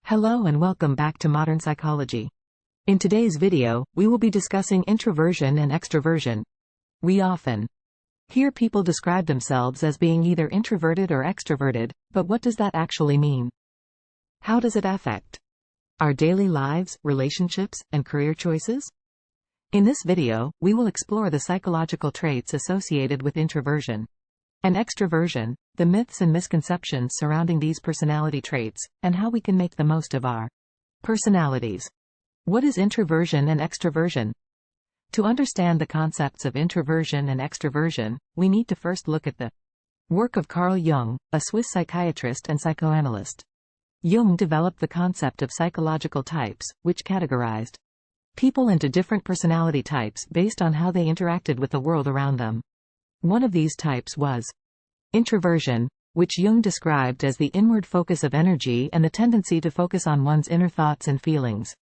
Hello and welcome back to Modern Psychology. In today's video, we will be discussing introversion and extroversion. We often hear people describe themselves as being either introverted or extroverted, but what does that actually mean? How does it affect our daily lives, relationships, and career choices? In this video, we will explore the psychological traits associated with introversion and extroversion, the myths and misconceptions surrounding these personality traits, and how we can make the most of our personalities. What is introversion and extroversion? To understand the concepts of introversion and extroversion, we need to first look at the work of Carl Jung, a Swiss psychiatrist and psychoanalyst. Jung developed the concept of psychological types, which categorized people into different personality types based on how they interacted with the world around them. One of these types was introversion, which Jung described as the inward focus of energy and the tendency to focus on one's inner thoughts and feelings.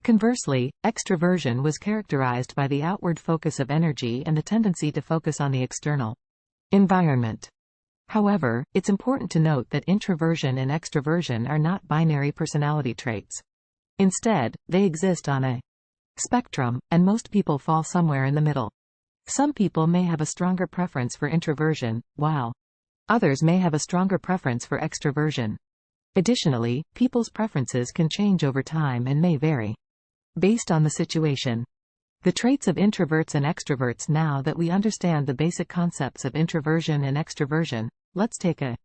Conversely, extroversion was characterized by the outward focus of energy and the tendency to focus on the external environment. However, it's important to note that introversion and extroversion are not binary personality traits. Instead, they exist on a spectrum, and most people fall somewhere in the middle. Some people may have a stronger preference for introversion, while others may have a stronger preference for extroversion. Additionally, people's preferences can change over time and may vary based on the situation. The traits of introverts and extroverts. Now that we understand the basic concepts of introversion and extroversion, let's take a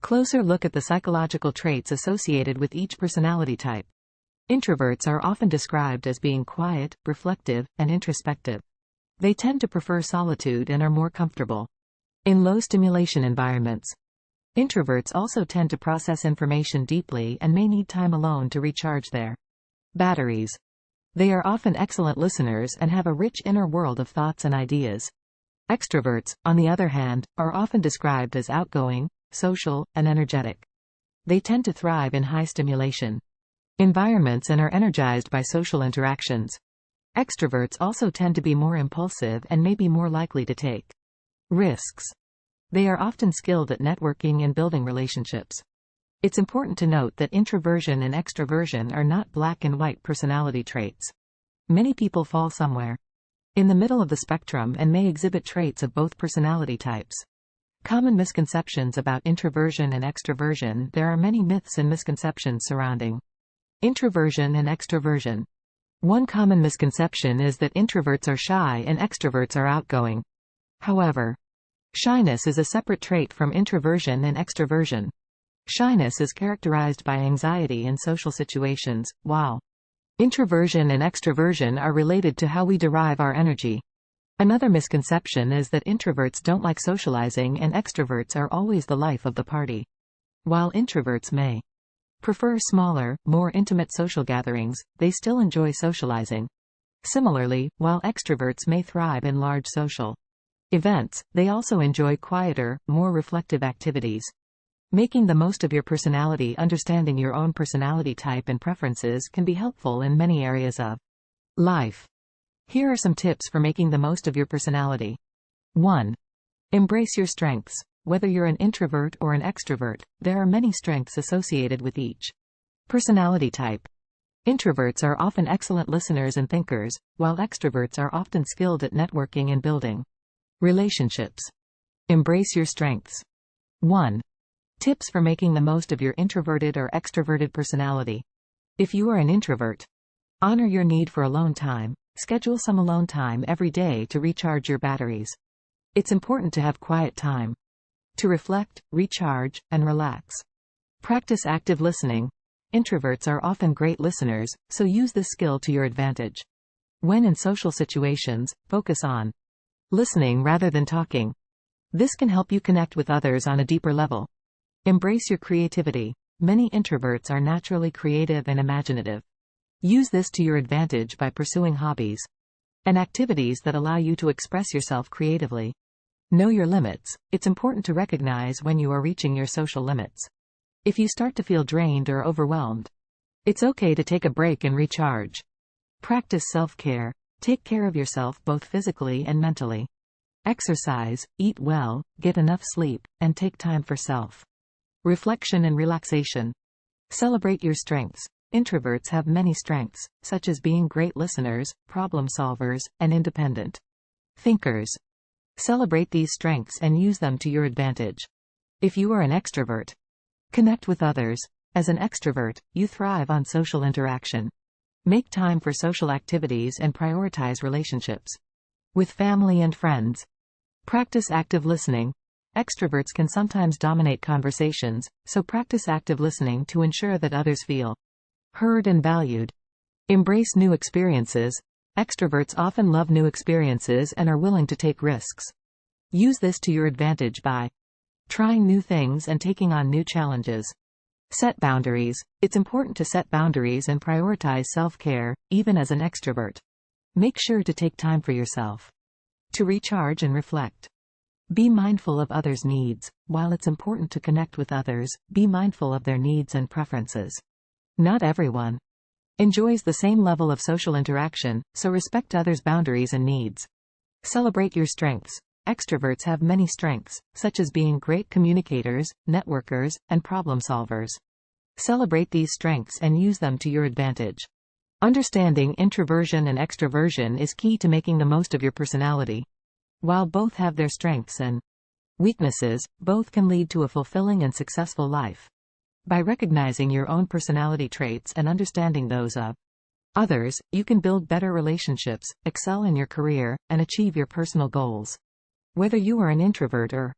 closer look at the psychological traits associated with each personality type. Introverts are often described as being quiet, reflective, and introspective. They tend to prefer solitude and are more comfortable in low-stimulation environments. Introverts also tend to process information deeply and may need time alone to recharge their batteries. They are often excellent listeners and have a rich inner world of thoughts and ideas. Extroverts, on the other hand, are often described as outgoing, social, and energetic. They tend to thrive in high-stimulation environments and are energized by social interactions. Extroverts also tend to be more impulsive and may be more likely to take risks. They are often skilled at networking and building relationships. It's important to note that introversion and extroversion are not black and white personality traits. Many people fall somewhere in the middle of the spectrum and may exhibit traits of both personality types. Common misconceptions about introversion and extroversion. There are many myths and misconceptions surrounding introversion and extroversion. One common misconception is that introverts are shy and extroverts are outgoing. However, shyness is a separate trait from introversion and extroversion. Shyness is characterized by anxiety in social situations, while introversion and extroversion are related to how we derive our energy. Another misconception is that introverts don't like socializing and extroverts are always the life of the party. While introverts may prefer smaller, more intimate social gatherings, they still enjoy socializing. Similarly, while extroverts may thrive in large social events, they also enjoy quieter, more reflective activities. Making the most of your personality. Understanding your own personality type and preferences can be helpful in many areas of life. Here are some tips for making the most of your personality. 1. Embrace your strengths. Whether you're an introvert or an extrovert, there are many strengths associated with each personality type. Introverts are often excellent listeners and thinkers, while extroverts are often skilled at networking and building relationships. Embrace your strengths. 1. Tips for making the most of your introverted or extroverted personality. If you are an introvert, honor your need for alone time. Schedule some alone time every day to recharge your batteries. It's important to have quiet time to reflect, recharge, and relax. Practice active listening. Introverts are often great listeners, so use this skill to your advantage. When in social situations, focus on listening rather than talking. This can help you connect with others on a deeper level. Embrace your creativity. Many introverts are naturally creative and imaginative. Use this to your advantage by pursuing hobbies and activities that allow you to express yourself creatively. Know your limits. It's important to recognize when you are reaching your social limits. If you start to feel drained or overwhelmed, it's okay to take a break and recharge. Practice self-care. Take care of yourself both physically and mentally. Exercise, eat well, get enough sleep, and take time for self reflection and relaxation. Celebrate your strengths. Introverts have many strengths, such as being great listeners, problem solvers, and independent thinkers. Celebrate these strengths and use them to your advantage. If you are an extrovert, connect with others. As an extrovert, you thrive on social interaction. Make time for social activities and prioritize relationships with family and friends. Practice active listening. Extroverts can sometimes dominate conversations, so practice active listening to ensure that others feel heard and valued. Embrace new experiences. Extroverts often love new experiences and are willing to take risks. Use this to your advantage by trying new things and taking on new challenges. Set boundaries. It's important to set boundaries and prioritize self-care, even as an extrovert. Make sure to take time for yourself to recharge and reflect. Be mindful of others' needs. While it's important to connect with others, be mindful of their needs and preferences. Not everyone enjoys the same level of social interaction, so respect others' boundaries and needs. Celebrate your strengths. Extroverts have many strengths, such as being great communicators, networkers, and problem solvers. Celebrate these strengths and use them to your advantage. Understanding introversion and extroversion is key to making the most of your personality. While both have their strengths and weaknesses, both can lead to a fulfilling and successful life. By recognizing your own personality traits and understanding those of others, you can build better relationships, excel in your career, and achieve your personal goals. Whether you are an introvert or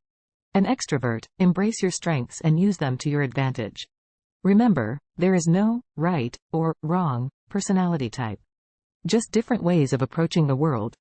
an extrovert, embrace your strengths and use them to your advantage. Remember, there is no right or wrong personality type. Just different ways of approaching the world.